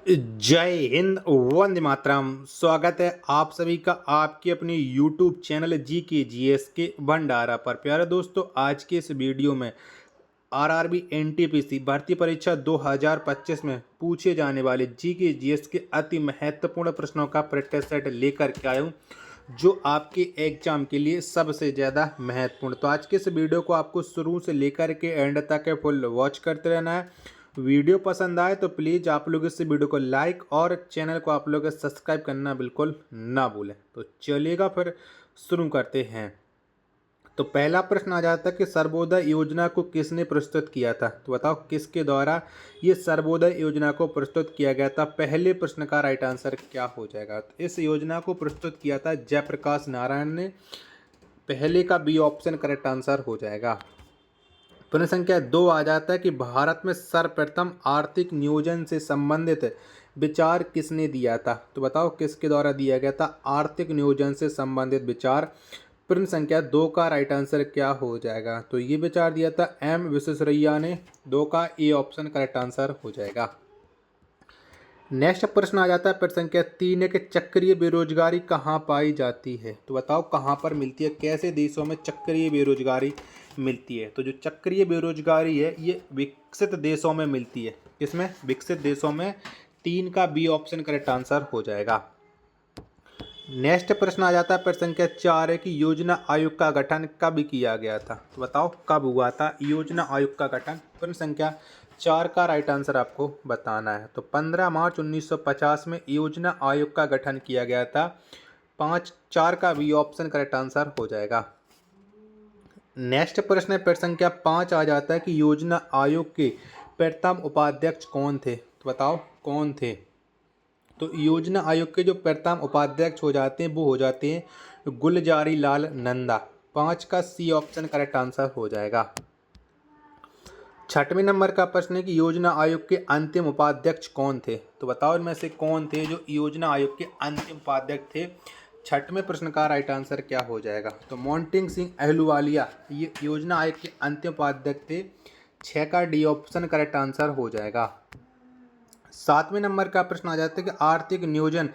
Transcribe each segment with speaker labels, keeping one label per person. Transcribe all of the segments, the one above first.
Speaker 1: जय हिंद, वंदे मातरम। स्वागत है आप सभी का आपके अपने YouTube चैनल GK के भंडारा पर। प्यारे दोस्तों, आज के इस वीडियो में आरआरबी एनटीपीसी भर्ती परीक्षा 2025 में पूछे जाने वाले GK के अति महत्वपूर्ण प्रश्नों का प्रैक्टिस सेट लेकर के आया हूँ, जो आपके एग्जाम के लिए सबसे ज़्यादा महत्वपूर्ण। तो आज के इस वीडियो को आपको शुरू से लेकर के एंड तक फुल वॉच करते रहना है। वीडियो पसंद आए तो प्लीज़ आप लोग इस वीडियो को लाइक और चैनल को आप लोग सब्सक्राइब करना बिल्कुल ना भूलें। तो चलिएगा फिर शुरू करते हैं। तो पहला प्रश्न आ जाता है कि सर्वोदय योजना को किसने प्रस्तुत किया था। तो बताओ किसके द्वारा ये सर्वोदय योजना को प्रस्तुत किया गया था। पहले प्रश्न का राइट आंसर क्या हो जाएगा। तो इस योजना को प्रस्तुत किया था जयप्रकाश नारायण ने। पहले का बी ऑप्शन करेक्ट आंसर हो जाएगा। प्रश्न संख्या 2 आ जाता है कि भारत में सर्वप्रथम आर्थिक नियोजन से संबंधित विचार किसने दिया था। तो बताओ किसके द्वारा दिया गया था आर्थिक नियोजन से संबंधित विचार। प्रश्न संख्या 2 का राइट आंसर क्या हो जाएगा। तो ये विचार दिया था एम विश्वेश्वरैया ने। 2 का ए ऑप्शन करेक्ट आंसर हो जाएगा। नेक्स्ट प्रश्न आ जाता है प्रश्न संख्या 3 है कि चक्रीय बेरोजगारी कहाँ पाई जाती है। तो बताओ कहाँ पर मिलती है, कैसे देशों में चक्रीय बेरोजगारी मिलती है। तो जो चक्रीय बेरोजगारी है ये विकसित देशों में मिलती है। किसमें? विकसित देशों में। 3 का बी ऑप्शन करेक्ट आंसर हो जाएगा। नेक्स्ट प्रश्न आ जाता है प्रश्न संख्या 4 है कि योजना आयोग का गठन कब किया गया था। तो बताओ कब हुआ था योजना आयोग का गठन। प्रश्न संख्या 4 का राइट आंसर आपको बताना है। तो 15 मार्च 1950 में योजना आयोग का गठन किया गया था। 4 का बी ऑप्शन करेक्ट आंसर हो जाएगा। नेक्स्ट प्रश्न है प्रश्न संख्या 5 आ जाता है कि योजना आयोग के प्रथम उपाध्यक्ष कौन थे। तो बताओ कौन थे। तो योजना आयोग के जो प्रथम उपाध्यक्ष हो जाते हैं वो हो जाते हैं गुलजारी लाल नंदा। 5 का सी ऑप्शन करेक्ट आंसर हो जाएगा। 6वें नंबर का प्रश्न है कि योजना आयोग के अंतिम उपाध्यक्ष कौन थे। तो बताओ इनमें से कौन थे जो योजना आयोग के अंतिम उपाध्यक्ष थे। 6वें प्रश्न का राइट आंसर क्या हो जाएगा। तो मोंटेक सिंह अहलूवालिया ये योजना आयोग के अंतिम उपाध्यक्ष थे। 6 का डी ऑप्शन करेक्ट आंसर हो जाएगा। 7वें नंबर का प्रश्न आ जाता है कि आर्थिक नियोजन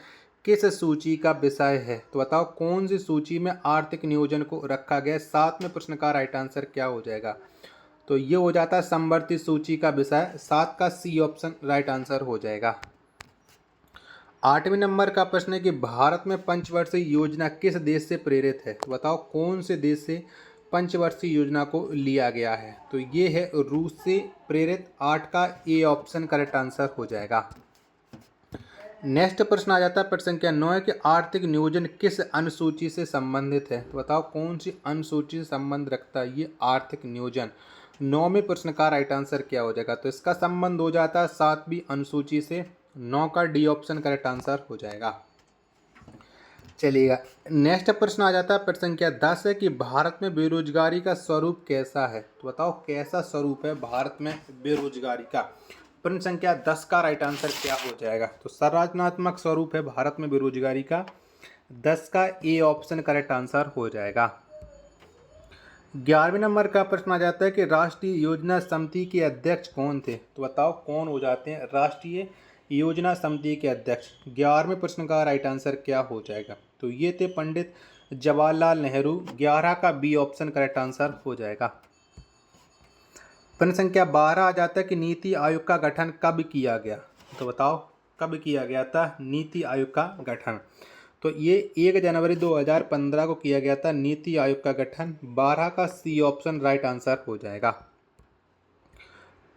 Speaker 1: किस सूची का विषय है। तो बताओ कौन सी सूची में आर्थिक नियोजन को रखा गया है। 7वें प्रश्न का राइट आंसर क्या हो जाएगा। तो ये हो जाता है समवर्ती सूची का विषय। 7 का सी ऑप्शन राइट आंसर हो जाएगा। 8वें नंबर का प्रश्न है कि भारत में पंचवर्षीय योजना किस देश से प्रेरित है। तो बताओ कौन से देश से पंचवर्षीय योजना को लिया गया है। तो ये है रूस से प्रेरित। 8 का ए ऑप्शन करेक्ट आंसर हो जाएगा। नेक्स्ट प्रश्न आ जाता है प्रश्न संख्या 9 है कि आर्थिक नियोजन किस अनुसूची से संबंधित है। तो बताओ कौन सी अनुसूची से संबंध रखता है ये आर्थिक नियोजन। 9वें प्रश्न का राइट आंसर क्या हो जाएगा। तो इसका संबंध हो जाता है 7वीं अनुसूची से। 9 का डी ऑप्शन करेक्ट आंसर हो जाएगा। चलिएगा नेक्स्ट प्रश्न आ जाता है प्रश्न संख्या 10 है कि भारत में बेरोजगारी का स्वरूप कैसा है। तो बताओ कैसा स्वरूप है भारत में बेरोजगारी का। प्रश्न संख्या 10 का राइट आंसर क्या हो जाएगा। तो संरचनात्मक स्वरूप है भारत में बेरोजगारी का। 10 का ए ऑप्शन करेक्ट आंसर हो जाएगा। 11वें नंबर का प्रश्न आ जाता है कि राष्ट्रीय योजना समिति के अध्यक्ष कौन थे। तो बताओ कौन हो जाते हैं राष्ट्रीय योजना समिति के अध्यक्ष। 11वें प्रश्न का राइट आंसर क्या हो जाएगा। तो ये थे पंडित जवाहरलाल नेहरू। 11 का बी ऑप्शन करेक्ट आंसर हो जाएगा। प्रश्न संख्या 12 आ जाता है कि नीति आयोग का गठन कब किया गया। तो बताओ कब किया गया था नीति आयोग का गठन। तो ये 1 जनवरी 2015 को किया गया था नीति आयोग का गठन। 12 का सी ऑप्शन राइट आंसर हो जाएगा।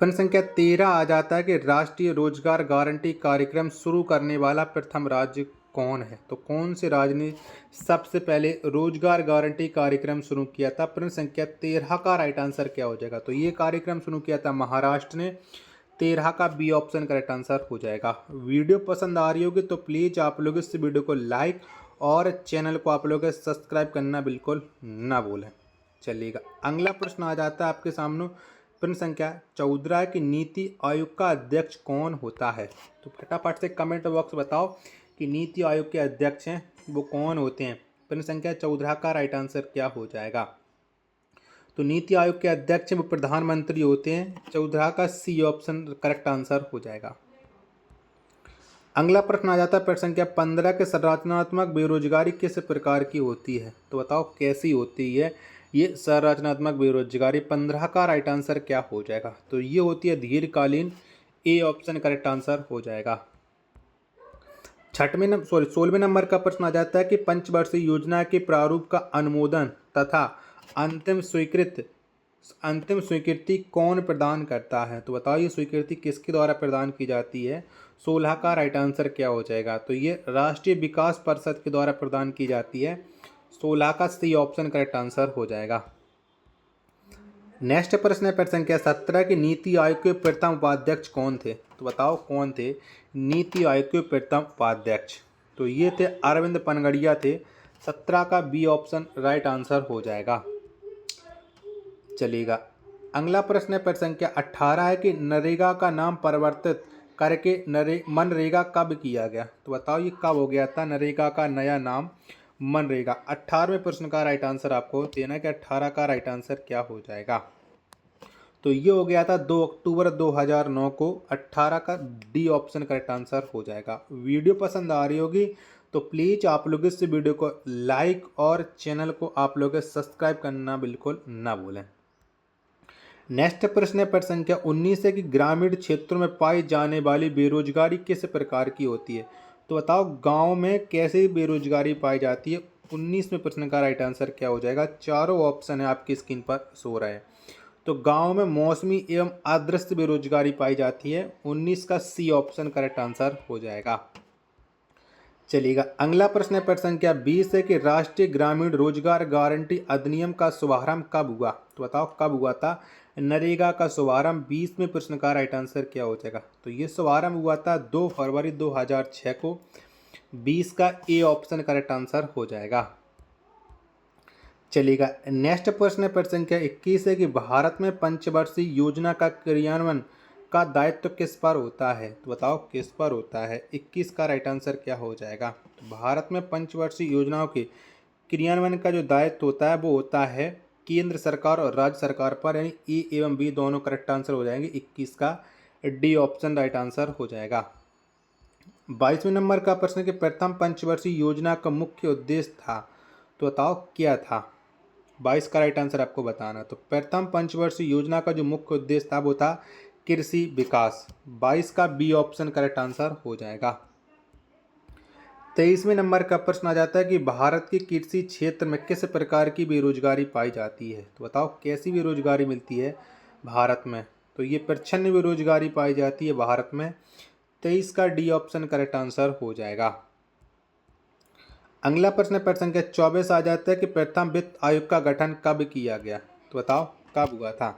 Speaker 1: प्रश्न संख्या 13 आ जाता है कि राष्ट्रीय रोजगार गारंटी कार्यक्रम शुरू करने वाला प्रथम राज्य कौन है। तो कौन से राज्य ने सबसे पहले रोजगार गारंटी कार्यक्रम शुरू किया था। प्रश्न संख्या 13 का राइट आंसर क्या हो जाएगा। तो ये कार्यक्रम शुरू किया था महाराष्ट्र ने। 13 का बी ऑप्शन करेक्ट आंसर हो जाएगा। वीडियो पसंद आ रही होगी तो प्लीज़ आप लोग इस वीडियो को लाइक और चैनल को आप लोग सब्सक्राइब करना बिल्कुल ना भूलें। चलिएगा अगला प्रश्न आ जाता है आपके सामने। प्रश्न संख्या 14 की नीति आयोग का अध्यक्ष कौन होता है। तो फटाफट से कमेंट बॉक्स बताओ कि नीति आयोग के अध्यक्ष हैं वो कौन होते हैं। प्रश्न संख्या 14 का राइट आंसर क्या हो जाएगा। तो नीति आयोग के अध्यक्ष वो प्रधानमंत्री होते हैं। 14 का सी ऑप्शन करेक्ट आंसर हो जाएगा। अगला प्रश्न आ जाता है प्रश्न संख्या 15 के संरचनात्मक बेरोजगारी किस प्रकार की होती है, तो बताओ कैसी होती है ये संरचनात्मक बेरोजगारी। 15 का राइट आंसर क्या हो जाएगा, तो ये होती है दीर्घकालीन। ए ऑप्शन करेक्ट आंसर हो जाएगा। 16वें नंबर का प्रश्न आ जाता है कि पंचवर्षीय योजना के प्रारूप का अनुमोदन तथा अंतिम स्वीकृति कौन प्रदान करता है, तो बताओ ये स्वीकृति किसके द्वारा प्रदान की जाती है। 16 का राइट आंसर क्या हो जाएगा, तो ये राष्ट्रीय विकास परिषद के द्वारा प्रदान की जाती है। 16 का सी ऑप्शन करेक्ट आंसर हो जाएगा। नेक्स्ट प्रश्न है प्रश्न संख्या 17 की नीति आयोग के प्रथम उपाध्यक्ष कौन थे, तो बताओ कौन थे नीति आयोग के प्रथम उपाध्यक्ष। तो ये थे अरविंद पनगड़िया थे। 17 का बी ऑप्शन राइट आंसर हो जाएगा। चलिएगा अगला प्रश्न है प्रश्न संख्या 18 है कि नरेगा का नाम परिवर्तित करके मनरेगा कब किया गया, तो बताओ ये कब हो गया था नरेगा का नया नाम मनरेगा। 18वें प्रश्न का राइट आंसर आपको देना है कि 18 का राइट आंसर क्या हो जाएगा, तो ये हो गया था 2 अक्टूबर 2009 को। 18 का डी ऑप्शन करेक्ट आंसर हो जाएगा। वीडियो पसंद आ रही होगी तो प्लीज़ आप लोग इस वीडियो को लाइक और चैनल को आप लोग सब्सक्राइब करना बिल्कुल ना भूलें। नेक्स्ट प्रश्न है प्रश्न संख्या 19 है कि ग्रामीण क्षेत्रों में पाई जाने वाली बेरोजगारी किस प्रकार की होती है, तो बताओ गांव में कैसे बेरोजगारी पाई जाती है। 19वें प्रश्न का राइट आंसर क्या हो जाएगा। चारों ऑप्शन है आपकी स्क्रीन पर सो रहा है। तो गांव में मौसमी एवं अदृश्य बेरोजगारी पाई जाती है। 19 का सी ऑप्शन करेक्ट आंसर हो जाएगा। चलिएगा अगला प्रश्न है प्रश्न संख्या 20 है कि राष्ट्रीय ग्रामीण रोजगार गारंटी अधिनियम का शुभारंभ कब हुआ, तो बताओ कब हुआ था नरेगा का शुभारंभ। 20वें प्रश्न का राइट आंसर क्या हो जाएगा, तो ये शुभारंभ हुआ था 2 फरवरी 2006 को। 20 का ए ऑप्शन करेक्ट आंसर हो जाएगा। चलिएगा नेक्स्ट प्रश्न है प्रश्न संख्या 21 है कि भारत में पंचवर्षीय योजना का क्रियान्वयन का दायित्व किस पर होता है, तो बताओ किस पर होता है। 21 का राइट आंसर क्या हो जाएगा। तो भारत में पंचवर्षीय योजनाओं के क्रियान्वयन का जो दायित्व होता है वो होता है केंद्र सरकार और राज्य सरकार पर, यानी ए एवं बी दोनों करेक्ट आंसर हो जाएंगे। 21 का डी ऑप्शन राइट आंसर हो जाएगा। 22वें नंबर का प्रश्न कि प्रथम पंचवर्षीय योजना का मुख्य उद्देश्य था, तो बताओ क्या था। 22 का राइट आंसर आपको बताना। तो प्रथम पंचवर्षीय योजना का जो मुख्य उद्देश्य था वो था कृषि विकास। 22 का बी ऑप्शन करेक्ट आंसर हो जाएगा। 23वें नंबर का प्रश्न आ जाता है कि भारत के कृषि क्षेत्र में किस प्रकार की बेरोजगारी पाई जाती है, तो बताओ कैसी बेरोजगारी मिलती है भारत में। तो ये प्रच्छन्न बेरोजगारी पाई जाती है भारत में। 23 का डी ऑप्शन करेक्ट आंसर हो जाएगा। अगला प्रश्न प्रश्न संख्या 24 आ जाता है कि प्रथम वित्त आयोग का गठन कब किया गया, तो बताओ कब हुआ था।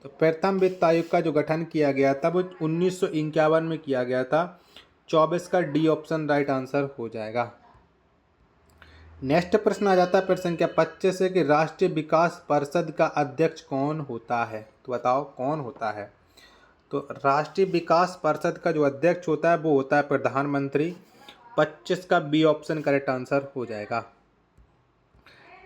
Speaker 1: तो प्रथम वित्त आयोग का जो गठन किया गया था वो 1951 में किया गया था। 24 का डी ऑप्शन राइट आंसर हो जाएगा। नेक्स्ट प्रश्न आ जाता है प्रश्न संख्या 25 है कि राष्ट्रीय विकास परिषद का अध्यक्ष कौन होता है, तो बताओ कौन होता है। तो राष्ट्रीय विकास परिषद का जो अध्यक्ष होता है वो होता है प्रधानमंत्री। 25 का बी ऑप्शन करेक्ट आंसर हो जाएगा।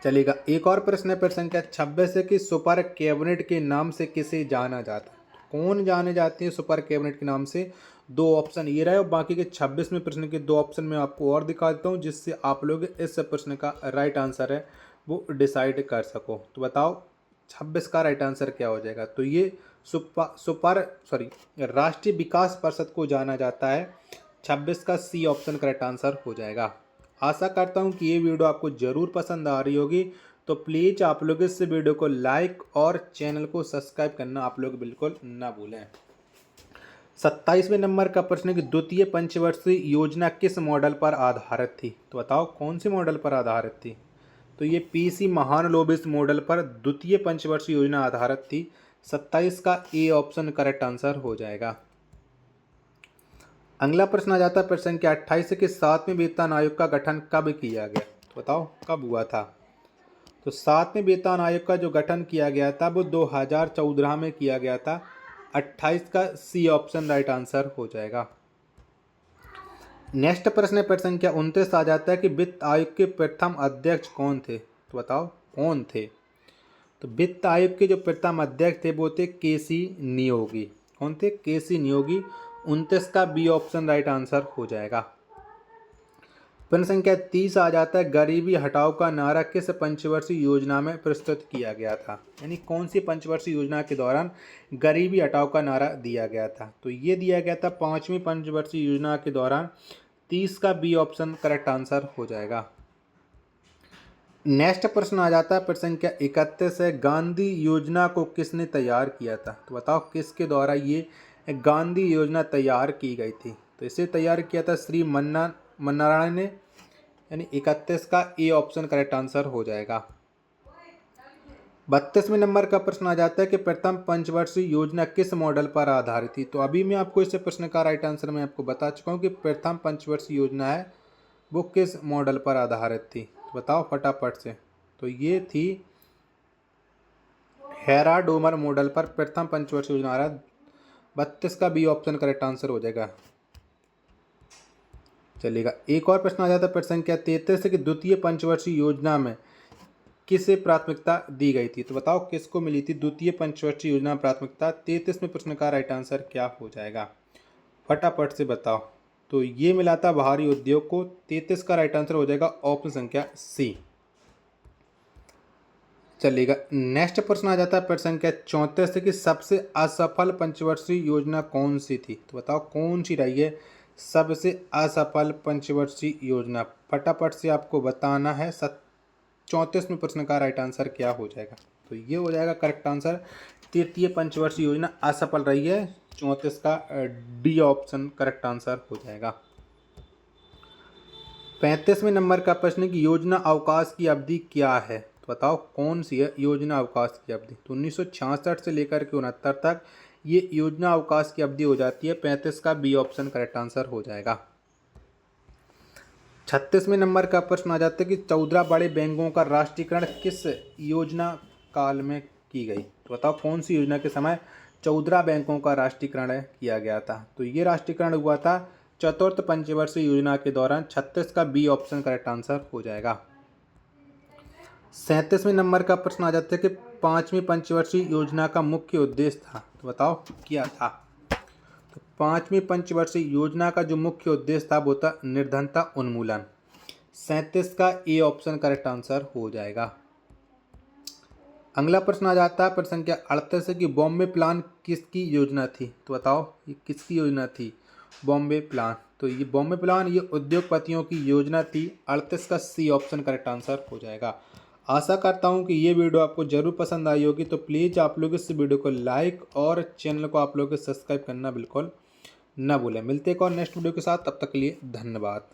Speaker 1: चलिएगा एक और प्रश्न है प्रश्न संख्या 26 है कि सुपर कैबिनेट के नाम से किसे जाना जाता है, कौन जाने जाते हैं सुपर कैबिनेट के नाम से। 2 ऑप्शन ये रहे और बाकी के 26वें प्रश्न के 2 ऑप्शन मैं आपको और दिखा देता हूँ जिससे आप लोग इस प्रश्न का राइट आंसर है वो डिसाइड कर सको। तो बताओ 26 का राइट आंसर क्या हो जाएगा। तो ये राष्ट्रीय विकास परिषद को जाना जाता है। 26 का सी ऑप्शन करेक्ट आंसर हो जाएगा। आशा करता हूँ कि ये वीडियो आपको ज़रूर पसंद आ रही होगी, तो प्लीज़ आप लोग इस वीडियो को लाइक और चैनल को सब्सक्राइब करना आप लोग बिल्कुल ना भूलें। 27वें नंबर का प्रश्न है कि द्वितीय पंचवर्षीय योजना किस मॉडल पर आधारित थी, तो बताओ कौन सी मॉडल पर आधारित थी। तो ये पीसी महालनोबिस मॉडल पर द्वितीय पंचवर्षीय योजना आधारित थी। 27 का ए ऑप्शन करेक्ट आंसर हो जाएगा। अगला प्रश्न आ जाता है प्रश्न संख्या 28 के 7वें वेतन आयोग का गठन कब किया गया, तो बताओ कब हुआ था। तो 7वें वेतन आयोग का जो गठन किया गया था वो 2014 में किया गया था। 28 का सी ऑप्शन राइट आंसर हो जाएगा। नेक्स्ट प्रश्न है प्रश्न संख्या 29 आ जाता है कि वित्त आयोग के प्रथम अध्यक्ष कौन थे, तो बताओ कौन थे। तो वित्त आयोग के जो प्रथम अध्यक्ष थे वो थे केसी नियोगी। कौन थे, केसी नियोगी। 29 का बी ऑप्शन राइट आंसर हो जाएगा। प्रश्न संख्या 30 आ जाता है, गरीबी हटाओ का नारा किस पंचवर्षीय योजना में प्रस्तुत किया गया था? यानी कौन सी पंचवर्षीय योजना के दौरान गरीबी हटाओ का नारा दिया गया था? तो ये दिया गया था 5वीं पंचवर्षीय योजना के दौरान। 30 का बी ऑप्शन करेक्ट आंसर हो जाएगा। नेक्स्ट प्रश्न आ जाता है, प्रश्न संख्या 31 है, गांधी योजना को किसने तैयार किया था? तो बताओ किसके द्वारा ये गांधी योजना तैयार की गई थी? तो इसे तैयार किया था श्री मन्नारायण ने। यानी 31 का ए ऑप्शन करेक्ट आंसर हो जाएगा। 32वें नंबर का प्रश्न आ जाता है कि प्रथम पंचवर्षीय योजना किस मॉडल पर आधारित थी? तो अभी मैं आपको इस प्रश्न का राइट आंसर मैं आपको बता चुका हूँ कि प्रथम पंचवर्षीय योजना है वो किस मॉडल पर आधारित थी। तो बताओ फटाफट से। तो ये थी हेरा-डोमर मॉडल पर प्रथम पंचवर्षीय योजना आ रहा है। 32 का बी ऑप्शन करेक्ट आंसर हो जाएगा। चलेगा, एक और प्रश्न आ जाता है प्रश्न संख्या 33 कि द्वितीय पंचवर्षीय योजना में किसे प्राथमिकता दी गई थी? तो बताओ किसको मिली थी द्वितीय पंचवर्षीय योजना में प्राथमिकता? 33वें प्रश्न का राइट आंसर क्या हो जाएगा? फटाफट से बताओ। तो ये मिला था भारी उद्योग को। 33 का राइट आंसर हो जाएगा ऑप्शन संख्या सी। चलेगा, नेक्स्ट प्रश्न आ जाता है प्रश्न संख्या 34 कि सबसे असफल पंचवर्षीय योजना कौन सी थी? तो बताओ कौन सी रही है सबसे असफल पंचवर्षीय योजना? फटाफट से आपको बताना है। 34वें प्रश्न का राइट आंसर क्या हो जाएगा? तो ये हो जाएगा करेक्ट आंसर, तृतीय पंचवर्षीय योजना असफल रही है। 34 का डी ऑप्शन करेक्ट आंसर हो जाएगा। 35वें नंबर का प्रश्न कि योजना अवकाश की अवधि क्या है? तो बताओ कौन सी है योजना अवकाश की अवधि? तो 1966 से लेकर के 69 तक ये योजना अवकाश की अवधि हो जाती है। 35 का बी ऑप्शन करेक्ट आंसर हो जाएगा। 36वें नंबर का प्रश्न आ जाता है कि 14 बड़े बैंकों का राष्ट्रीयकरण किस योजना काल में की गई? तो बताओ कौन सी योजना के समय 14 बैंकों का राष्ट्रीयकरण किया गया था? तो ये राष्ट्रीयकरण हुआ था चतुर्थ पंचवर्षीय योजना के दौरान। 36 का बी ऑप्शन करेक्ट आंसर हो जाएगा। 37वें नंबर का प्रश्न आ जाता है कि 5वीं पंचवर्षीय योजना का मुख्य उद्देश्य था। तो बताओ क्या था? तो 5वीं पंचवर्षीय योजना का जो मुख्य उद्देश्य था वो था निर्धनता उन्मूलन। 37 का ए ऑप्शन करेक्ट आंसर हो जाएगा। अगला प्रश्न आ जाता है प्रश्न संख्या 38 कि बॉम्बे प्लान किसकी योजना थी? तो बताओ ये किसकी योजना थी बॉम्बे प्लान? तो ये बॉम्बे प्लान ये उद्योगपतियों की योजना थी। 38 का सी ऑप्शन करेक्ट आंसर हो जाएगा। आशा करता हूँ कि ये वीडियो आपको ज़रूर पसंद आई होगी। तो प्लीज़ आप लोग इस वीडियो को लाइक और चैनल को आप लोग सब्सक्राइब करना बिल्कुल ना भूलें। मिलते हैं एक और नेक्स्ट वीडियो के साथ, तब तक के लिए धन्यवाद।